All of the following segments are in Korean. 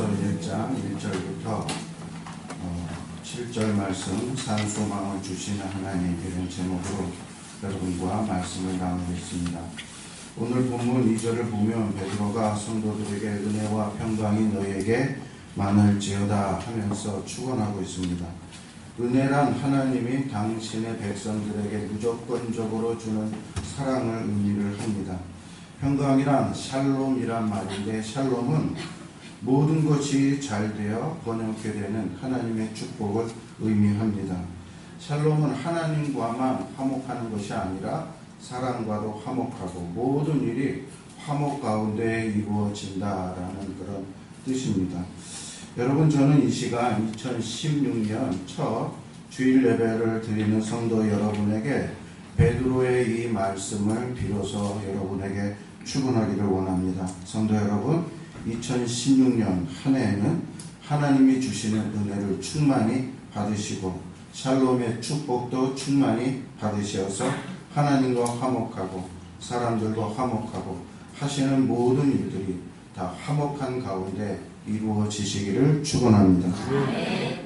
베드로전서 1장 1절부터 7절 말씀 산소망을 주시는 하나님, 이런 제목으로 여러분과 말씀을 나누겠습니다. 오늘 본문 2절을 보면 베드로가 성도들에게 은혜와 평강이 너에게 많을지어다 하면서 축원하고 있습니다. 은혜란 하나님이 당신의 백성들에게 무조건적으로 주는 사랑을 의미를 합니다. 평강이란 샬롬이란 말인데, 샬롬은 모든 것이 잘 되어 번영케 되는 하나님의 축복을 의미합니다. 샬롬은 하나님과만 화목하는 것이 아니라 사람과도 화목하고 모든 일이 화목 가운데 이루어진다라는 그런 뜻입니다. 여러분, 저는 이 시간 2016년 첫 주일 예배를 드리는 성도 여러분에게 베드로의 이 말씀을 비로소 여러분에게 축원하기를 원합니다. 성도 여러분, 2016년 한 해에는 하나님이 주시는 은혜를 충만히 받으시고 샬롬의 축복도 충만히 받으셔서 하나님과 화목하고 사람들과 화목하고 하시는 모든 일들이 다 화목한 가운데 이루어지시기를 축원합니다.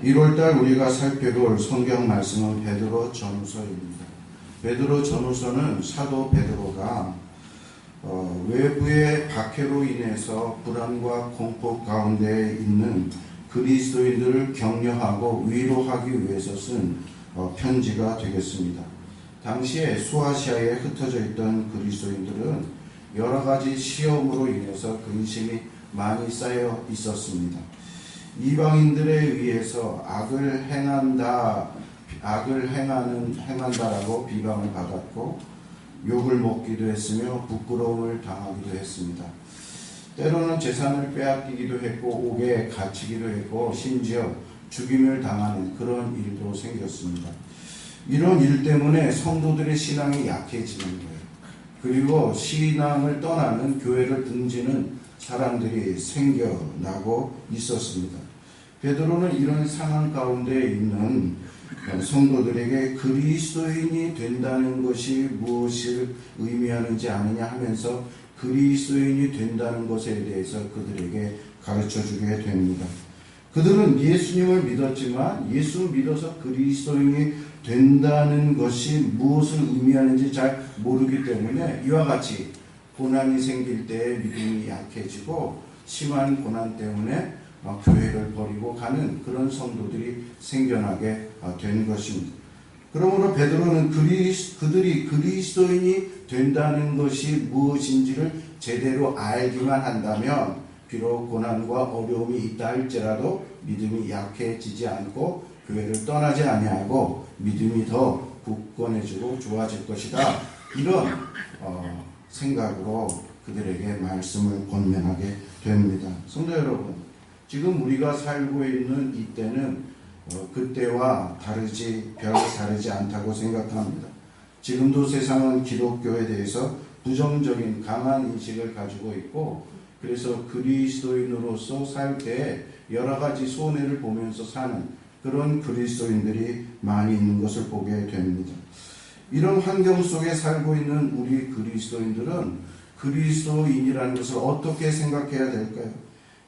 1월달 우리가 살펴볼 성경 말씀은 베드로 전후서입니다. 베드로 전후서는 사도 베드로가 외부의 박해로 인해서 불안과 공포 가운데 있는 그리스도인들을 격려하고 위로하기 위해서 쓴 편지가 되겠습니다. 당시에 소아시아에 흩어져 있던 그리스도인들은 여러 가지 시험으로 인해서 근심이 많이 쌓여 있었습니다. 이방인들에 의해서 악을 행한다라고 비방을 받았고 욕을 먹기도 했으며 부끄러움을 당하기도 했습니다. 때로는 재산을 빼앗기기도 했고 옥에 갇히기도 했고 심지어 죽임을 당하는 그런 일도 생겼습니다. 이런 일 때문에 성도들의 신앙이 약해지는 거예요. 그리고 신앙을 떠나는 교회를 등지는 사람들이 생겨나고 있었습니다. 베드로는 이런 상황 가운데 있는 성도들에게 그리스도인이 된다는 것이 무엇을 의미하는지 아느냐 하면서 그리스도인이 된다는 것에 대해서 그들에게 가르쳐주게 됩니다. 그들은 예수님을 믿었지만 예수 믿어서 그리스도인이 된다는 것이 무엇을 의미하는지 잘 모르기 때문에 이와 같이 고난이 생길 때 믿음이 약해지고 심한 고난 때문에 교회를 버리고 가는 그런 성도들이 생겨나게 된 것입니다. 그러므로 베드로는 그들이 그리스도인이 된다는 것이 무엇인지를 제대로 알기만 한다면 비록 고난과 어려움이 있다 할지라도 믿음이 약해지지 않고 교회를 떠나지 아니하고 믿음이 더 굳건해지고 좋아질 것이다. 이런 생각으로 그들에게 말씀을 권면하게 됩니다. 성도 여러분, 지금 우리가 살고 있는 이때는 그때와 별 다르지 않다고 생각합니다. 지금도 세상은 기독교에 대해서 부정적인 강한 인식을 가지고 있고, 그래서 그리스도인으로서 살 때 여러 가지 손해를 보면서 사는 그런 그리스도인들이 많이 있는 것을 보게 됩니다. 이런 환경 속에 살고 있는 우리 그리스도인들은 그리스도인이라는 것을 어떻게 생각해야 될까요?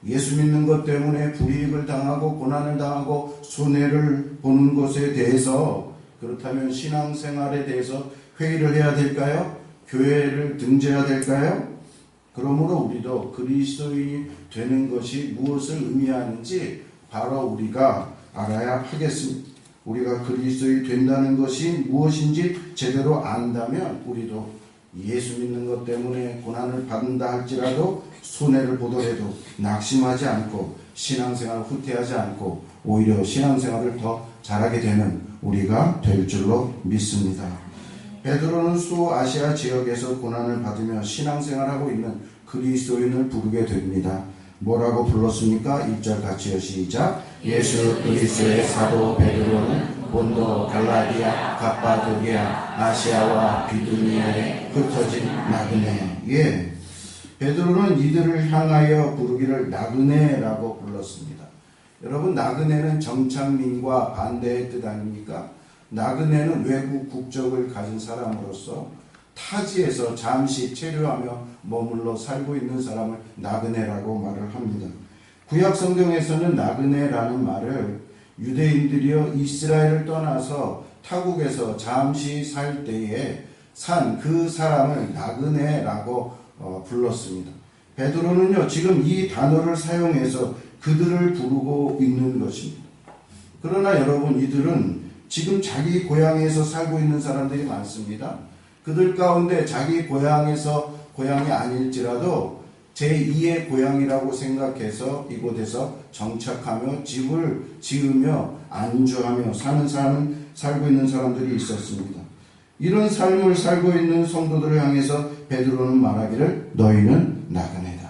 예수 믿는 것 때문에 불이익을 당하고 고난을 당하고 손해를 보는 것에 대해서, 그렇다면 신앙생활에 대해서 회의를 해야 될까요? 교회를 등재해야 될까요? 그러므로 우리도 그리스도인이 되는 것이 무엇을 의미하는지 바로 우리가 알아야 하겠습니다. 우리가 그리스도인이 된다는 것이 무엇인지 제대로 안다면 우리도 예수 믿는 것 때문에 고난을 받는다 할지라도 손해를 보더라도 낙심하지 않고 신앙생활을 후퇴하지 않고 오히려 신앙생활을 더 잘하게 되는 우리가 될 줄로 믿습니다. 베드로는 소아시아 지역에서 고난을 받으며 신앙생활하고 있는 그리스도인을 부르게 됩니다. 뭐라고 불렀습니까? 1절 같이요, 시작. 예수 그리스도의 사도 베드로는 본도, 갈라디아, 갑바도기아, 아시아와 비두니아에 흩어진 나그네. 예, 베드로는 이들을 향하여 부르기를 나그네라고 불렀습니다. 여러분, 나그네는 정착민과 반대의 뜻 아닙니까? 나그네는 외국 국적을 가진 사람으로서 타지에서 잠시 체류하며 머물러 살고 있는 사람을 나그네라고 말을 합니다. 구약 성경에서는 나그네라는 말을 유대인들이여 이스라엘을 떠나서 타국에서 잠시 살 때에 산 그 사람을 나그네라고 불렀습니다. 베드로는요, 지금 이 단어를 사용해서 그들을 부르고 있는 것입니다. 그러나 여러분, 이들은 지금 자기 고향에서 살고 있는 사람들이 많습니다. 그들 가운데 자기 고향이 아닐지라도 제2의 고향이라고 생각해서 이곳에서 정착하며 집을 지으며 안주하며 살고 있는 사람들이 있었습니다. 이런 삶을 살고 있는 성도들을 향해서 베드로는 말하기를 너희는 나그네다,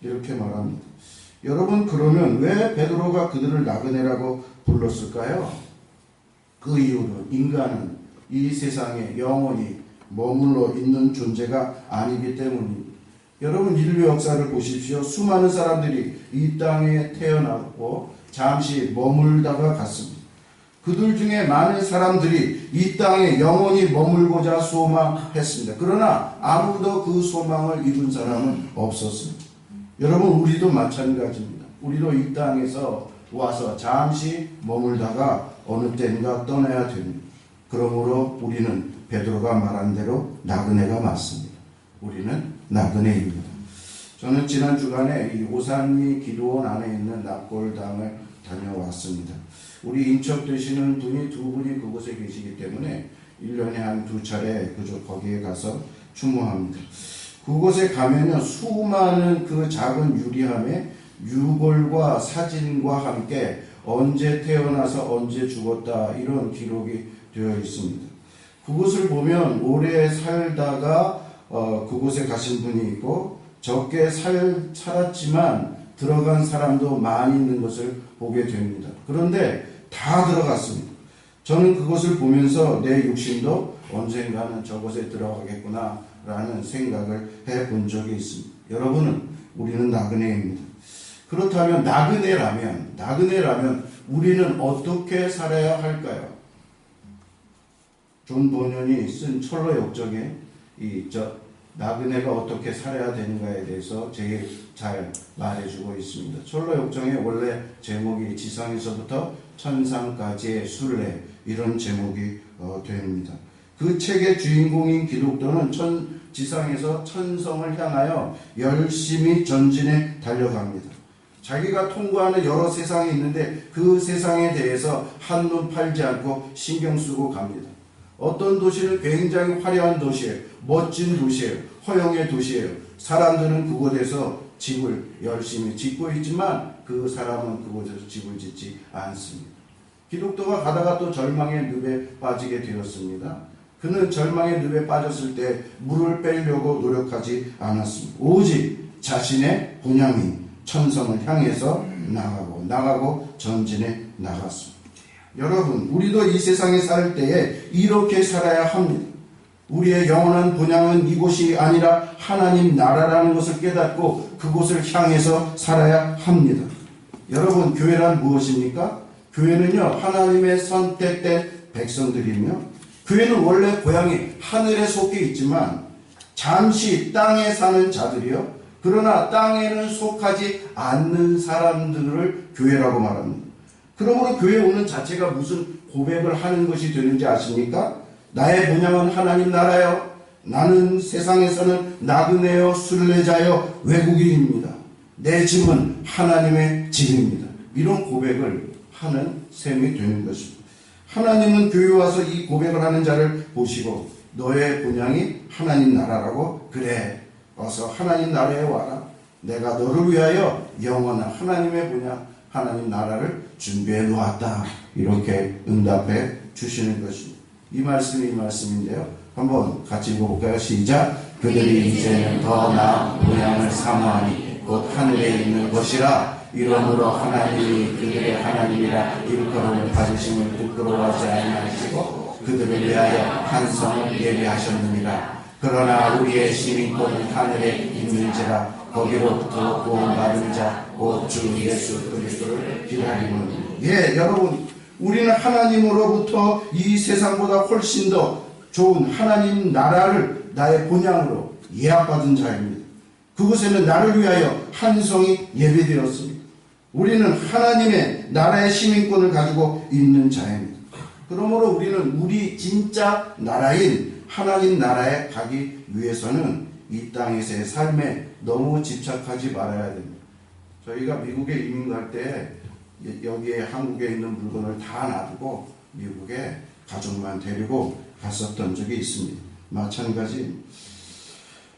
이렇게 말합니다. 여러분, 그러면 왜 베드로가 그들을 나그네라고 불렀을까요? 그 이유는 인간은 이 세상에 영원히 머물러 있는 존재가 아니기 때문입니다. 여러분, 인류 역사를 보십시오. 수많은 사람들이 이 땅에 태어나고 잠시 머물다가 갔습니다. 그들 중에 많은 사람들이 이 땅에 영원히 머물고자 소망했습니다. 그러나 아무도 그 소망을 이룬 사람은 없었습니다. 여러분, 우리도 마찬가지입니다. 우리도 이 땅에서 와서 잠시 머물다가 어느 때인가 떠나야 됩니다. 그러므로 우리는 베드로가 말한 대로 나그네가 맞습니다. 우리는 나그네입니다. 저는 지난 주간에 이 오산리 기도원 안에 있는 납골당을 다녀왔습니다. 우리 인척 되시는 분이 두 분이 그곳에 계시기 때문에 1년에 한 2차례 그저 거기에 가서 추모합니다. 그곳에 가면요, 수많은 그 작은 유리함에 유골과 사진과 함께 언제 태어나서 언제 죽었다 이런 기록이 되어 있습니다. 그곳을 보면 오래 살다가 그곳에 가신 분이 있고 적게 살았지만 들어간 사람도 많이 있는 것을 보게 됩니다. 그런데 다 들어갔습니다. 저는 그것을 보면서 내 육신도 언젠가는 저곳에 들어가겠구나 라는 생각을 해본 적이 있습니다. 여러분은, 우리는 나그네입니다. 그렇다면 나그네라면 우리는 어떻게 살아야 할까요? 존 버년이 쓴 철로 역정에 나그네가 어떻게 살아야 되는가에 대해서 제일 잘 말해주고 있습니다. 철로 역정의 원래 제목이 지상에서부터 천상까지의 순례, 이런 제목이 됩니다. 그 책의 주인공인 기독교는 지상에서 천성을 향하여 열심히 전진해 달려갑니다. 자기가 통과하는 여러 세상이 있는데 그 세상에 대해서 한눈 팔지 않고 신경 쓰고 갑니다. 어떤 도시는 굉장히 화려한 도시예요. 멋진 도시예요. 허영의 도시예요. 사람들은 그곳에서 집을 열심히 짓고 있지만 그 사람은 그곳에서 집을 짓지 않습니다. 기독교가 가다가 또 절망의 늪에 빠지게 되었습니다. 그는 절망의 늪에 빠졌을 때 물을 빼려고 노력하지 않았습니다. 오직 자신의 본향인 천성을 향해서 나가고 전진해 나갔습니다. 여러분, 우리도 이 세상에 살 때에 이렇게 살아야 합니다. 우리의 영원한 본향은 이곳이 아니라 하나님 나라라는 것을 깨닫고 그곳을 향해서 살아야 합니다. 여러분, 교회란 무엇입니까? 교회는요, 하나님의 선택된 백성들이며, 교회는 원래 고향이 하늘에 속해 있지만 잠시 땅에 사는 자들이요, 그러나 땅에는 속하지 않는 사람들을 교회라고 말합니다. 그러므로 교회 오는 자체가 무슨 고백을 하는 것이 되는지 아십니까? 나의 본향은 하나님 나라요, 나는 세상에서는 나그네요, 순례자요, 외국인입니다. 내 집은 하나님의 집입니다. 이런 고백을 하는 셈이 되는 것입니다. 하나님은 교회에 와서 이 고백을 하는 자를 보시고 너의 본향이 하나님 나라라고, 그래, 어서 하나님 나라에 와라. 내가 너를 위하여 영원한 하나님의 본향, 하나님 나라를 준비해 놓았다. 이렇게 응답해 주시는 것입니다. 이 말씀인데요. 한번 같이 읽어볼까요? 시작. 그들이 이제는 더 나은 본향을 사모하니 곧 하늘에 있는 것이라. 이러므로 하나님이 그들의 하나님이라 일컬음을 받으심을 부끄러워하지 아니하시고 그들을 위하여 한 성을 예비하셨느니라. 그러나 우리의 시민권은 하늘에 있는지라. 거기로부터 구원받은 자 곧 주 예수 그리스도를 기다리는. 예, 여러분, 우리는 하나님으로부터 이 세상보다 훨씬 더 좋은 하나님 나라를 나의 본향으로 예약받은 자입니다. 그곳에는 나를 위하여 한 성이 예배되었습니다. 우리는 하나님의 나라의 시민권을 가지고 있는 자입니다. 그러므로 우리는 우리 진짜 나라인 하나님 나라에 가기 위해서는 이 땅에서의 삶에 너무 집착하지 말아야 됩니다. 저희가 미국에 이민 갈 때 여기에 한국에 있는 물건을 다 놔두고 미국에 가족만 데리고 갔었던 적이 있습니다. 마찬가지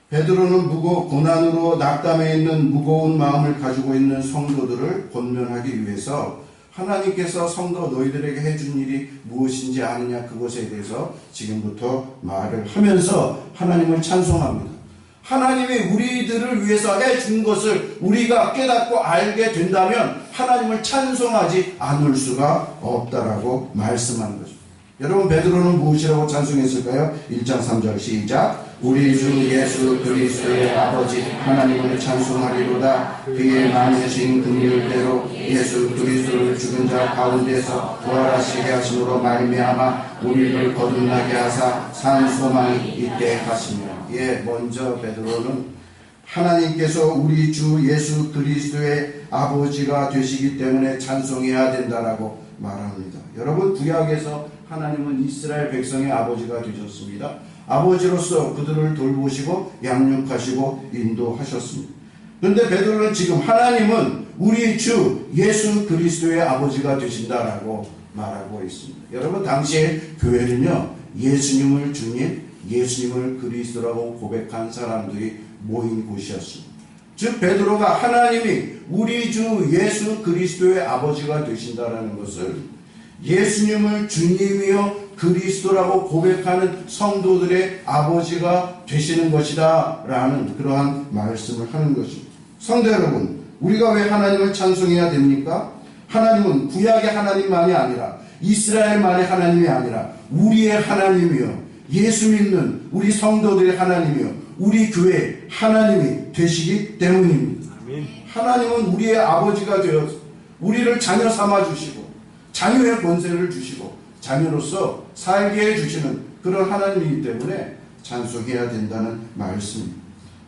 베드로는 고난으로 낙담해 있는 무거운 마음을 가지고 있는 성도들을 권면하기 위해서 하나님께서 성도 너희들에게 해준 일이 무엇인지 아느냐 그것에 대해서 지금부터 말을 하면서 하나님을 찬송합니다. 하나님이 우리들을 위해서 해준 것을 우리가 깨닫고 알게 된다면 하나님을 찬송하지 않을 수가 없다라고 말씀하는 것입니다. 여러분 베드로는 무엇이라고 찬송했을까요? 1장 3절 시작. 우리 주 예수 그리스도의 아버지 하나님을 찬송하리로다. 그의 많으신 긍휼대로 예수 그리스도를 죽은 자 가운데서 부활하시게 하심으로 말미암아 우리를 거듭나게 하사 산 소망이 있게 하시며. 먼저 베드로는 하나님께서 우리 주 예수 그리스도의 아버지가 되시기 때문에 찬송해야 된다라고 말합니다. 여러분 구약에서 하나님은 이스라엘 백성의 아버지가 되셨습니다. 아버지로서 그들을 돌보시고 양육하시고 인도하셨습니다. 그런데 베드로는 지금 하나님은 우리 주 예수 그리스도의 아버지가 되신다라고 말하고 있습니다. 여러분 당시에 교회는요 예수님을 주님, 예수님을 그리스도라고 고백한 사람들이 모인 곳이었습니다. 즉 베드로가 하나님이 우리 주 예수 그리스도의 아버지가 되신다라는 것을 예수님을 주님이요 그리스도라고 고백하는 성도들의 아버지가 되시는 것이다 라는 그러한 말씀을 하는 것입니다. 성도 여러분, 우리가 왜 하나님을 찬송해야 됩니까? 하나님은 구약의 하나님만이 아니라 이스라엘만의 하나님이 아니라 우리의 하나님이요 예수 믿는 우리 성도들의 하나님이요 우리 교회의 하나님이 되시기 때문입니다. 아멘. 하나님은 우리의 아버지가 되어서 우리를 자녀 삼아 주시고 자녀의 권세를 주시고 자녀로서 살게 해주시는 그런 하나님이기 때문에 찬송해야 된다는 말씀입니다.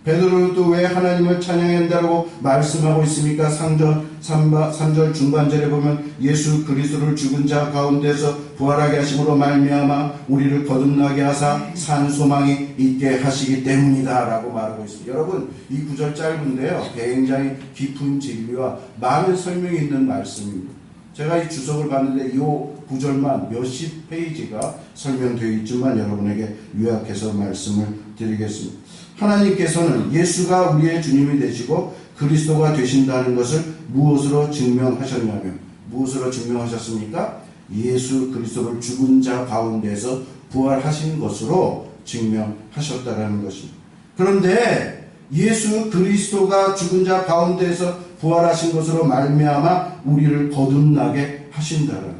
베드로는 또 왜 하나님을 찬양해야 한다고 말씀하고 있습니까? 3절 중반절에 보면 예수 그리스도를 죽은 자 가운데서 부활하게 하심으로 말미암아 우리를 거듭나게 하사 산 소망이 있게 하시기 때문이다 라고 말하고 있습니다. 여러분 이 구절 짧은데요 굉장히 깊은 진리와 많은 설명이 있는 말씀입니다. 제가 이 주석을 봤는데 이 구절만 몇십 페이지가 설명되어 있지만 여러분에게 요약해서 말씀을 드리겠습니다. 하나님께서는 예수가 우리의 주님이 되시고 그리스도가 되신다는 것을 무엇으로 증명하셨냐면 무엇으로 증명하셨습니까? 예수 그리스도를 죽은 자 가운데서 부활하신 것으로 증명하셨다라는 것입니다. 그런데 예수 그리스도가 죽은 자 가운데서 부활하신 것으로 말미암아 우리를 거듭나게 하신다라는 거예요.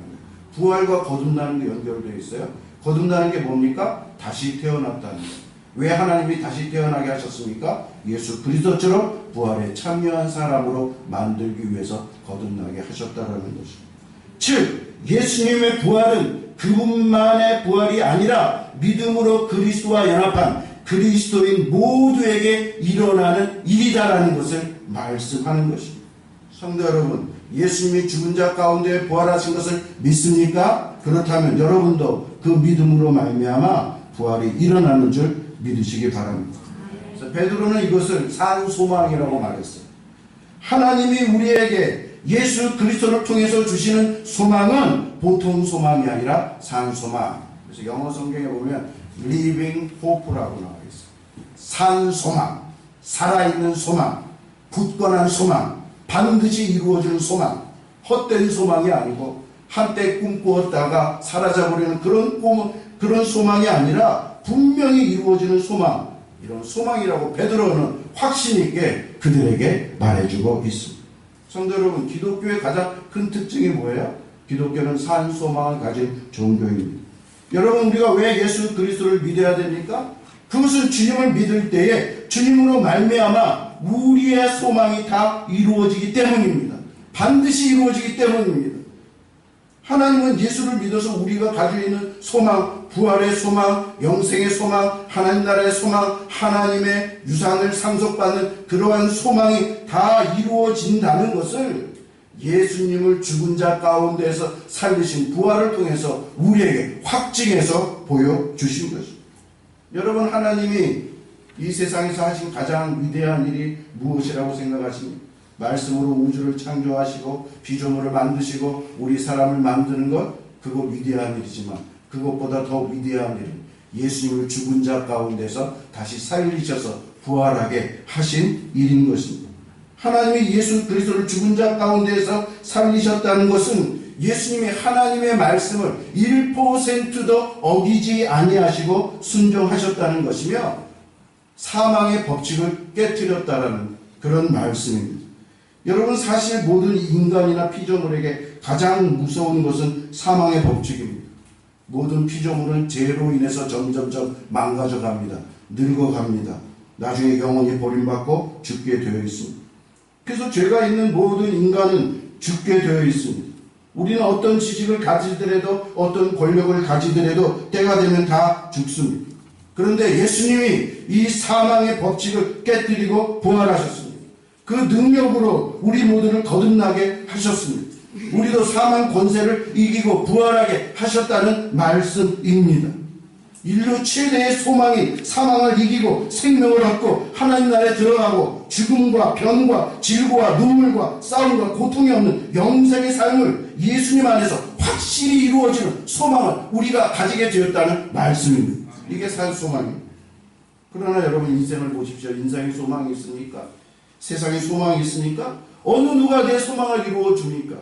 부활과 거듭나는 게 연결되어 있어요. 거듭나는 게 뭡니까? 다시 태어났다는 거예요. 왜 하나님이 다시 태어나게 하셨습니까? 예수 그리스도처럼 부활에 참여한 사람으로 만들기 위해서 거듭나게 하셨다라는 것입니다. 즉 예수님의 부활은 그분만의 부활이 아니라 믿음으로 그리스도와 연합한 그리스도인 모두에게 일어나는 일이다라는 것을 말씀하는 것입니다. 성도 여러분, 예수님이 죽은 자 가운데 부활하신 것을 믿습니까? 그렇다면 여러분도 그 믿음으로 말미암아 부활이 일어나는 줄 믿으시기 바랍니다. 그래서 베드로는 이것을 산 소망이라고 말했어요. 하나님이 우리에게 예수 그리스도를 통해서 주시는 소망은 보통 소망이 아니라 산 소망. 그래서 영어 성경에 보면 living hope라고 나와 있어요. 산 소망, 살아있는 소망, 굳건한 소망, 반드시 이루어지는 소망, 헛된 소망이 아니고 한때 꿈꾸었다가 사라져버리는 그런 소망이 아니라 분명히 이루어지는 소망, 이런 소망이라고 베드로는 확신 있게 그들에게 말해주고 있습니다. 성도 여러분, 기독교의 가장 큰 특징이 뭐예요? 기독교는 산 소망을 가진 종교입니다. 여러분, 우리가 왜 예수 그리스도를 믿어야 됩니까? 그것은 주님을 믿을 때에 주님으로 말미암아 우리의 소망이 다 이루어지기 때문입니다. 반드시 이루어지기 때문입니다. 하나님은 예수를 믿어서 우리가 가지고 있는 소망, 부활의 소망, 영생의 소망, 하나님 나라의 소망, 하나님의 유산을 상속받는 그러한 소망이 다 이루어진다는 것을 예수님을 죽은 자 가운데서 살리신 부활을 통해서 우리에게 확증해서 보여주신 것입니다. 여러분, 하나님이 이 세상에서 하신 가장 위대한 일이 무엇이라고 생각하십니까? 말씀으로 우주를 창조하시고 피조물을 만드시고 우리 사람을 만드는 것, 그거 위대한 일이지만 그것보다 더 위대한 일은 예수님을 죽은 자 가운데서 다시 살리셔서 부활하게 하신 일인 것입니다. 하나님이 예수 그리스도를 죽은 자 가운데서 살리셨다는 것은 예수님이 하나님의 말씀을 1%도 어기지 아니하시고 순종하셨다는 것이며 사망의 법칙을 깨뜨렸다라는 그런 말씀입니다. 여러분, 사실 모든 인간이나 피조물에게 가장 무서운 것은 사망의 법칙입니다. 모든 피조물은 죄로 인해서 점점점 망가져갑니다. 늙어갑니다. 나중에 영원히 버림받고 죽게 되어 있습니다. 그래서 죄가 있는 모든 인간은 죽게 되어 있습니다. 우리는 어떤 지식을 가지더라도 어떤 권력을 가지더라도 때가 되면 다 죽습니다. 그런데 예수님이 이 사망의 법칙을 깨뜨리고 부활하셨습니다. 그 능력으로 우리 모두를 거듭나게 하셨습니다. 우리도 사망 권세를 이기고 부활하게 하셨다는 말씀입니다. 인류 최대의 소망이 사망을 이기고 생명을 얻고 하나님 나라에 들어가고 죽음과 병과 질고와 눈물과 싸움과 고통이 없는 영생의 삶을 예수님 안에서 확실히 이루어지는 소망을 우리가 가지게 되었다는 말씀입니다. 이게 산 소망입니다. 그러나 여러분, 인생을 보십시오. 인생에 소망이 있습니까? 세상에 소망이 있습니까? 어느 누가 내 소망을 이루어 줍니까?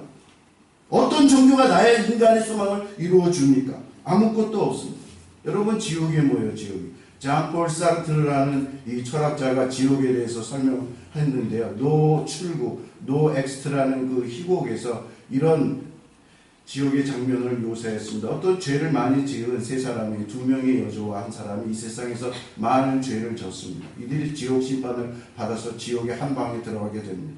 어떤 종교가 나의 인간의 소망을 이루어 줍니까? 아무것도 없습니다. 여러분, 지옥에 뭐예요? 지옥이. 장폴 사르트르라는 이 철학자가 지옥에 대해서 설명했는데요. 노 출구, 노 엑스트라는 그 희곡에서 이런 지옥의 장면을 묘사했습니다. 어떤 죄를 많이 지은 세 사람이, 두 명의 여자와 한 사람이 이 세상에서 많은 죄를 졌습니다. 이들이 지옥 심판을 받아서 지옥의 한 방에 들어가게 됩니다.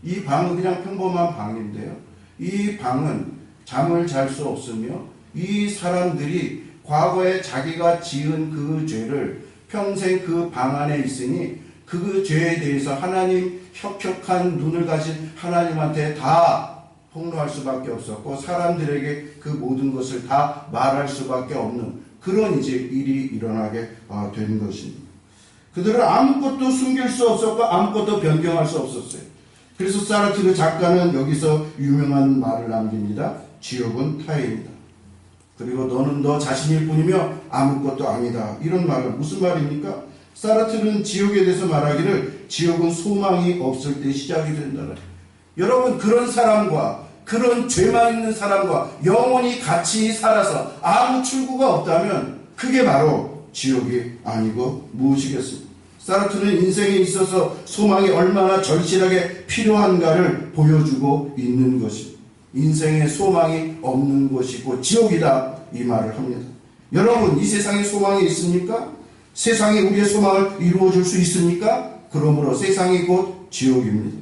이 방은 그냥 평범한 방인데요. 이 방은 잠을 잘 수 없으며 이 사람들이 과거에 자기가 지은 그 죄를 평생 그 방 안에 있으니 그 죄에 대해서 하나님, 혁혁한 눈을 가진 하나님한테 다 폭로할 수밖에 없었고 사람들에게 그 모든 것을 다 말할 수밖에 없는 그런 이제 일이 일어나게 된 것입니다. 그들은 아무것도 숨길 수 없었고 아무것도 변경할 수 없었어요. 그래서 사르트르 작가는 여기서 유명한 말을 남깁니다. 지옥은 타인이다. 그리고 너는 너 자신일 뿐이며 아무것도 아니다. 이런 말은 무슨 말입니까? 사르트르는 지옥에 대해서 말하기를 지옥은 소망이 없을 때 시작이 된다. 여러분, 그런 사람과 그런 죄만 있는 사람과 영원히 같이 살아서 아무 출구가 없다면 그게 바로 지옥이 아니고 무엇이겠습니까? 사르트르는 인생에 있어서 소망이 얼마나 절실하게 필요한가를 보여주고 있는 것입니다. 인생에 소망이 없는 것이 곧 지옥이다, 이 말을 합니다. 여러분, 이 세상에 소망이 있습니까? 세상이 우리의 소망을 이루어줄 수 있습니까? 그러므로 세상이 곧 지옥입니다.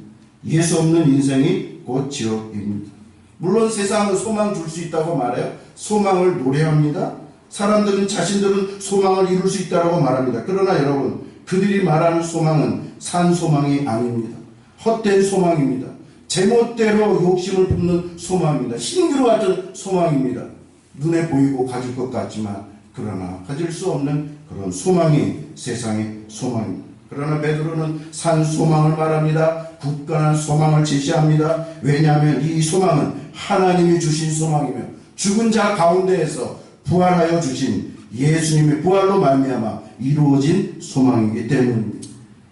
예수 없는 인생이 곧 지옥입니다. 물론 세상은 소망 줄 수 있다고 말해요. 소망을 노래합니다. 사람들은 자신들은 소망을 이룰 수 있다고 말합니다. 그러나 여러분, 그들이 말하는 소망은 산 소망이 아닙니다. 헛된 소망입니다. 제멋대로 욕심을 품는 소망입니다. 신기루 같은 소망입니다. 눈에 보이고 가질 것 같지만 그러나 가질 수 없는 그런 소망이 세상의 소망입니다. 그러나 베드로는 산 소망을 말합니다. 굳건한 소망을 제시합니다. 왜냐하면 이 소망은 하나님이 주신 소망이며 죽은 자 가운데에서 부활하여 주신 예수님의 부활로 말미암아 이루어진 소망이기 때문입니다.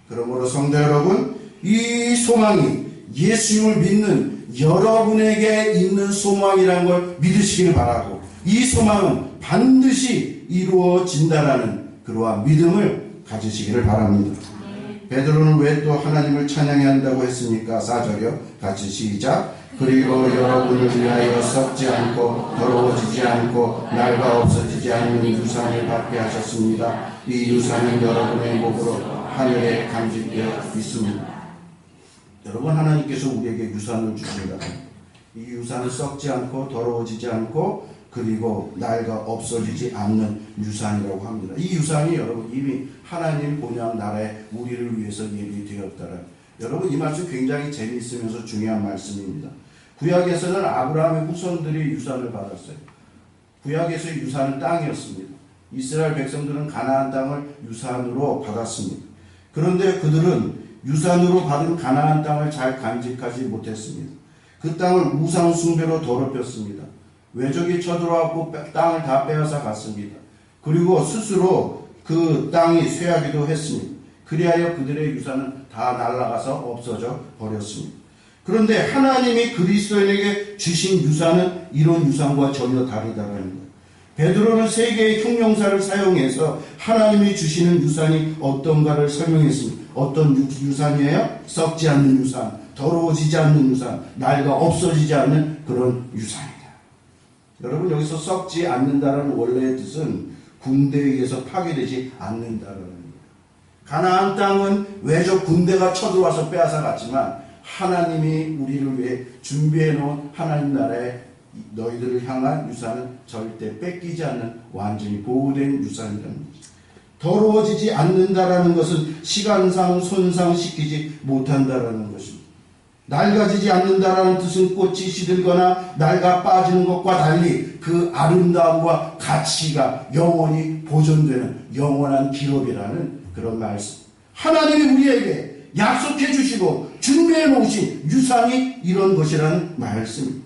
그러므로 성도 여러분, 이 소망이 예수님을 믿는 여러분에게 있는 소망이라는 걸 믿으시길 바라고, 이 소망은 반드시 이루어진다라는 그러한 믿음을 가지시기를 바랍니다. 베드로는 왜 또 하나님을 찬양해야 한다고 했습니까? 4절이요. 같이 시작. 그리고 여러분을 위하여 썩지 않고 더러워지지 않고 낡아 없어지지 않는 유산을 받게 하셨습니다. 이 유산은 여러분의 목으로 하늘에 간직되어 있습니다. 여러분, 하나님께서 우리에게 유산을 주신다. 이 유산은 썩지 않고 더러워지지 않고 그리고 낡아 없어지지 않는 유산이라고 합니다. 이 유산이 여러분 이미 하나님 본향 나라에 우리를 위해서 예비되었다라. 여러분 이 말씀 굉장히 재미있으면서 중요한 말씀입니다. 구약에서는 아브라함의 후손들이 유산을 받았어요. 구약에서의 유산은 땅이었습니다. 이스라엘 백성들은 가나안 땅을 유산으로 받았습니다. 그런데 그들은 유산으로 받은 가나안 땅을 잘 간직하지 못했습니다. 그 땅을 우상 숭배로 더럽혔습니다. 외적이 쳐들어왔고 땅을 다 빼앗아 갔습니다. 그리고 스스로 그 땅이 쇠하기도 했습니다. 그리하여 그들의 유산은 다 날아가서 없어져 버렸습니다. 그런데 하나님이 그리스도인에게 주신 유산은 이런 유산과 전혀 다르다는 거예요. 베드로는 세 개의 형용사를 사용해서 하나님이 주시는 유산이 어떤가를 설명했습니다. 어떤 유산이에요? 썩지 않는 유산, 더러워지지 않는 유산, 낡아 없어지지 않는 그런 유산이다. 여러분 여기서 썩지 않는다라는 원래의 뜻은 군대에 의해서 파괴되지 않는다라는 거예요. 가나안 땅은 외적 군대가 쳐들어와서 빼앗아 갔지만 하나님이 우리를 위해 준비해 놓은 하나님 나라에 너희들을 향한 유산은 절대 뺏기지 않는 완전히 보호된 유산이라는 거죠. 더러워지지 않는다라는 것은 시간상 손상시키지 못한다라는 것입니다. 낡아지지 않는다라는 뜻은 꽃이 시들거나 낡아 빠지는 것과 달리 그 아름다움과 가치가 영원히 보존되는 영원한 기업이라는 그런 말씀. 하나님이 우리에게 약속해 주시고 준비해 놓으신 유산이 이런 것이라는 말씀입니다.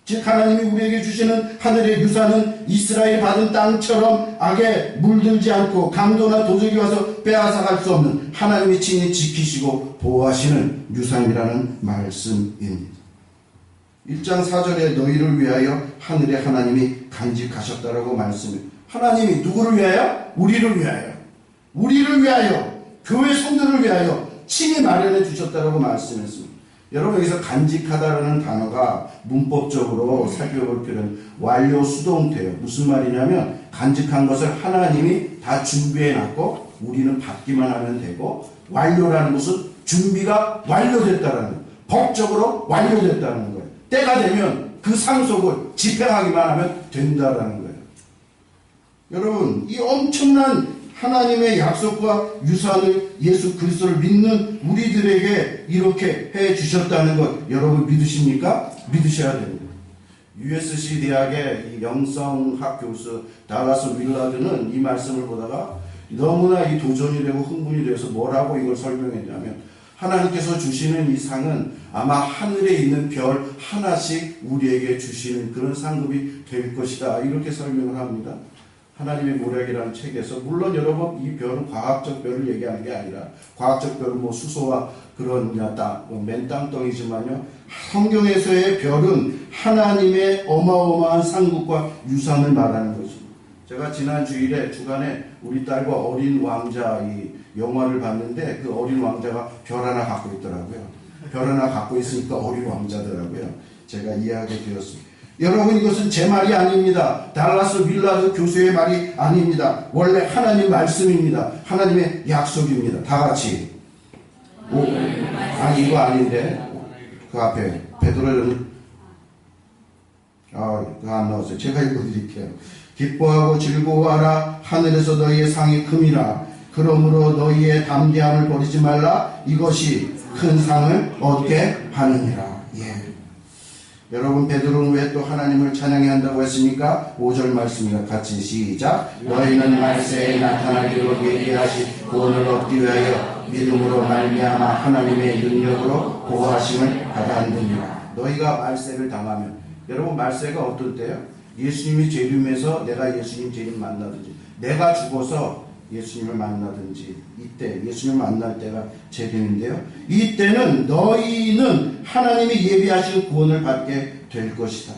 즉 하나님이 우리에게 주시는 하늘의 유산은 이스라엘이 받은 땅처럼 악에 물들지 않고 강도나 도적이 와서 빼앗아갈 수 없는 하나님이 친히 지키시고 보호하시는 유산이라는 말씀입니다. 1장 4절에 너희를 위하여 하늘의 하나님이 간직하셨다라고 말씀해요. 하나님이 누구를 위하여? 우리를 위하여. 우리를 위하여, 교회 성도를 위하여 친히 마련해 주셨다라고 말씀했습니다. 여러분 여기서 간직하다라는 단어가 문법적으로 살펴볼 필요는 완료 수동태예요. 무슨 말이냐면 간직한 것을 하나님이 다 준비해놨고 우리는 받기만 하면 되고, 완료라는 것은 준비가 완료됐다라는 거예요. 법적으로 완료됐다는 거예요. 때가 되면 그 상속을 집행하기만 하면 된다라는 거예요. 여러분 이 엄청난 하나님의 약속과 유산을 예수 그리스도를 믿는 우리들에게 이렇게 해 주셨다는 것 여러분 믿으십니까? 믿으셔야 됩니다. USC 대학의 이 영성학 교수 달라스 윌라드는 이 말씀을 보다가 너무나 이 도전이 되고 흥분이 돼서 뭐라고 이걸 설명했냐면, 하나님께서 주시는 이 상은 아마 하늘에 있는 별 하나씩 우리에게 주시는 그런 상급이 될 것이다, 이렇게 설명을 합니다. 하나님의 모략이라는 책에서, 물론 여러분 이 별은 과학적 별을 얘기하는 게 아니라, 과학적 별은 뭐 수소와 그런 맨 땅덩이지만요, 성경에서의 별은 하나님의 어마어마한 상급과 유산을 말하는 것입니다. 제가 지난 주일에 주간에 우리 딸과 어린 왕자 이 영화를 봤는데, 그 어린 왕자가 별 하나 갖고 있더라고요. 별 하나 갖고 있으니까 어린 왕자더라고요. 제가 이해하게 되었습니다. 여러분 이것은 제 말이 아닙니다. 달라스 윌라드 교수의 말이 아닙니다. 원래 하나님 말씀입니다. 하나님의 약속입니다. 다 같이. 아니 이거 아닌데 그 앞에 베드로는 그거 안 나왔어요. 제가 읽어드릴게요. 기뻐하고 즐거워하라. 하늘에서 너희의 상이 큼이라. 그러므로 너희의 담대함을 버리지 말라. 이것이 큰 상을 얻게 하느니라. 예. 여러분 베드로는 왜 또 하나님을 찬양해야 한다고 했습니까? 5절 말씀입니다. 같이 시작. 너희는 말세에 나타나기로 예비하신 구원을 얻기 위하여 믿음으로 말미암아 하나님의 능력으로 보호하심을 받았느니라. 너희가 말세를 당하면, 여러분 말세가 어떨 때요? 예수님이 재림해서 내가 예수님 재림 만나든지, 내가 죽어서 예수님을 만나든지, 이때 예수님을 만날 때가 재림인데요, 이때는 너희는 하나님이 예비하신 구원을 받게 될 것이다.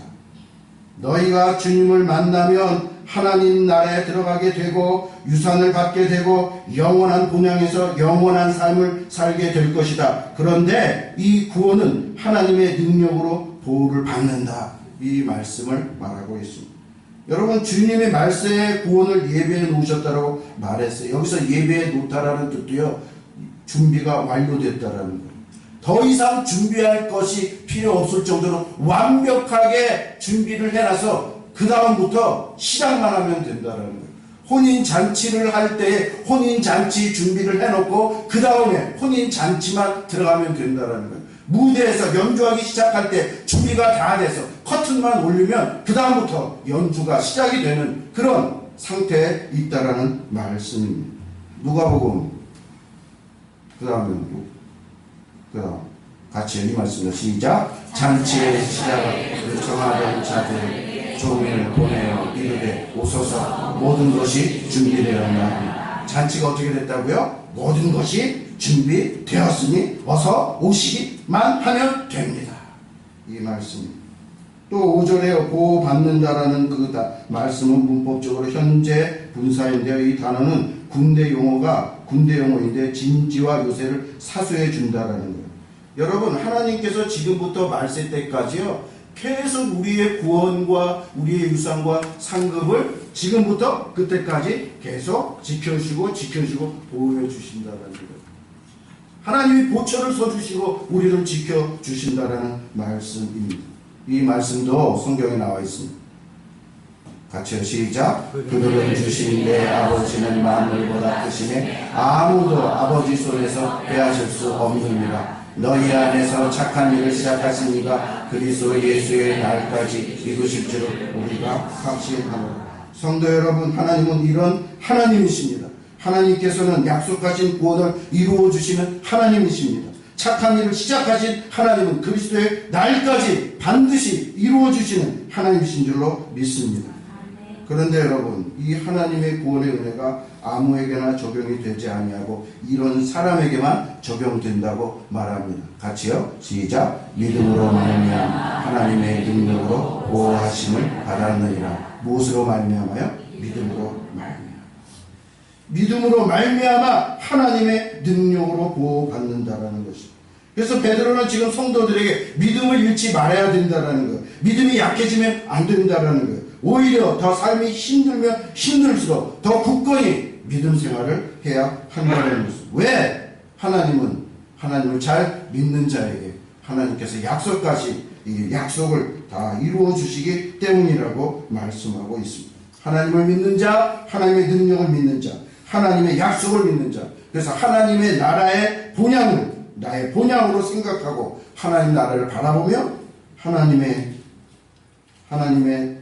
너희가 주님을 만나면 하나님 나라에 들어가게 되고 유산을 받게 되고 영원한 본향에서 영원한 삶을 살게 될 것이다. 그런데 이 구원은 하나님의 능력으로 보호를 받는다, 이 말씀을 말하고 있습니다. 여러분 주님의 말세의 구원을 예배해 놓으셨다라고 말했어요. 여기서 예배해 놓다라는 뜻도요, 준비가 완료됐다라는 거예요. 더 이상 준비할 것이 필요 없을 정도로 완벽하게 준비를 해놔서 그 다음부터 시작만 하면 된다는 거예요. 혼인잔치를 할 때에 혼인잔치 준비를 해놓고 그 다음에 혼인잔치만 들어가면 된다는 거예요. 무대에서 연주하기 시작할 때 준비가 다 돼서 커튼만 올리면 그 다음부터 연주가 시작이 되는 그런 상태에 있다라는 말씀입니다. 누가복음 그 다음 같이 이 말씀입니다. 시작. 잔치의 시작을 정하던 자들 종을 보내어 이르되 오소서 모든 것이 준비되었나니. 잔치가 어떻게 됐다고요? 모든 것이 준비되었으니 어서 오시기만 하면 됩니다. 이 말씀입니다. 또 5절에 보호받는다라는 그 말씀은 문법적으로 현재 분사인데요. 이 단어는 군대 용어인데 진지와 요새를 사수해 준다라는 거예요. 여러분, 하나님께서 지금부터 말세 때까지요 계속 우리의 구원과 우리의 유산과 상급을 지금부터 그때까지 계속 지켜주시고 보호해 주신다라는 거예요. 하나님이 보초를 서주시고 우리를 지켜주신다라는 말씀입니다. 이 말씀도 성경에 나와 있습니다. 같이요. 시작. 그들은 주신 내 아버지는 만물보다 크시네 아무도 아버지 손에서 빼앗을 수 없느니라. 너희 안에서 착한 일을 시작하신 이가 그리스도 예수의 날까지 이루실 줄을 우리가 확신하노라. 성도 여러분, 하나님은 이런 하나님이십니다. 하나님께서는 약속하신 구원을 이루어 주시는 하나님이십니다. 착한 일을 시작하신 하나님은 그리스도의 날까지 반드시 이루어 주시는 하나님이신 줄로 믿습니다. 그런데 여러분, 이 하나님의 구원의 은혜가 아무에게나 적용이 되지 아니하고 이런 사람에게만 적용된다고 말합니다. 같이요. 시작. 믿음으로 말미암아 하나님의 능력으로 보호하심을 받았느니라. 무엇으로 말미암아요? 믿음으로 말미암아. 믿음으로 말미암아 하나님의 능력으로 보호받는다라는 것입니다. 그래서 베드로는 지금 성도들에게 믿음을 잃지 말아야 된다라는 거예요. 믿음이 약해지면 안 된다라는 거예요. 오히려 더 삶이 힘들면 힘들수록 더 굳건히 믿음 생활을 해야 한다는 것입니다. 왜? 하나님을 잘 믿는 자에게 하나님께서 약속을 다 이루어 주시기 때문이라고 말씀하고 있습니다. 하나님을 믿는 자, 하나님의 능력을 믿는 자, 하나님의 약속을 믿는 자. 그래서 하나님의 나라의 본향을 나의 본향으로 생각하고 하나님 나라를 바라보며 하나님의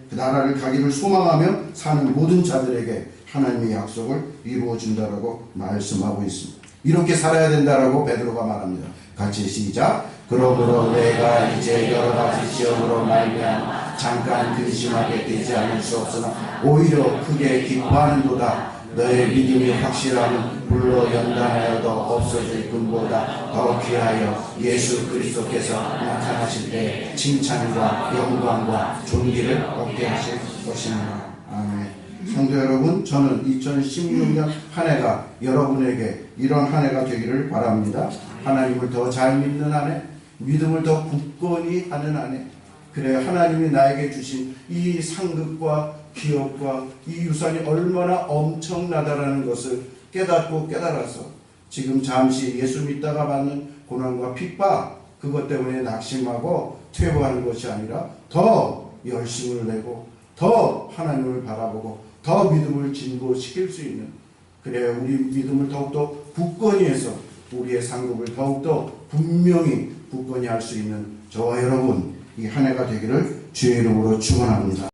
그 나라를 가기를 소망하며 사는 모든 자들에게 하나님의 약속을 이루어 준다라고 말씀하고 있습니다. 이렇게 살아야 된다라고 베드로가 말합니다. 같이 시작. 그러므로 내가 이제 여러 가지 시험으로 말미암아 잠깐 근심하게 되지 않을 수 없으나 오히려 크게 기뻐하는도다. 너의 믿음이 확실함은 불로 연단하여도 없어질 금보다 더 귀하여 예수 그리스도께서 나타나실 때 칭찬과 영광과 존귀를 얻게 하실 것입니다. 아멘. 성도 여러분, 저는 2016년 한 해가 여러분에게 이런 한 해가 되기를 바랍니다. 하나님을 더 잘 믿는 한 해, 믿음을 더 굳건히 하는 한 해, 그래 하나님이 나에게 주신 이 상급과 기업과 이 유산이 얼마나 엄청나다라는 것을 깨달아서 지금 잠시 예수 믿다가 받는 고난과 핍박, 그것 때문에 낙심하고 퇴보하는 것이 아니라 더 열심을 내고 더 하나님을 바라보고 더 믿음을 진보시킬 수 있는, 그래 우리 믿음을 더욱더 굳건히 해서 우리의 상급을 더욱더 분명히 굳건히 할 수 있는 저와 여러분 이 한 해가 되기를 주의 이름으로 축원합니다.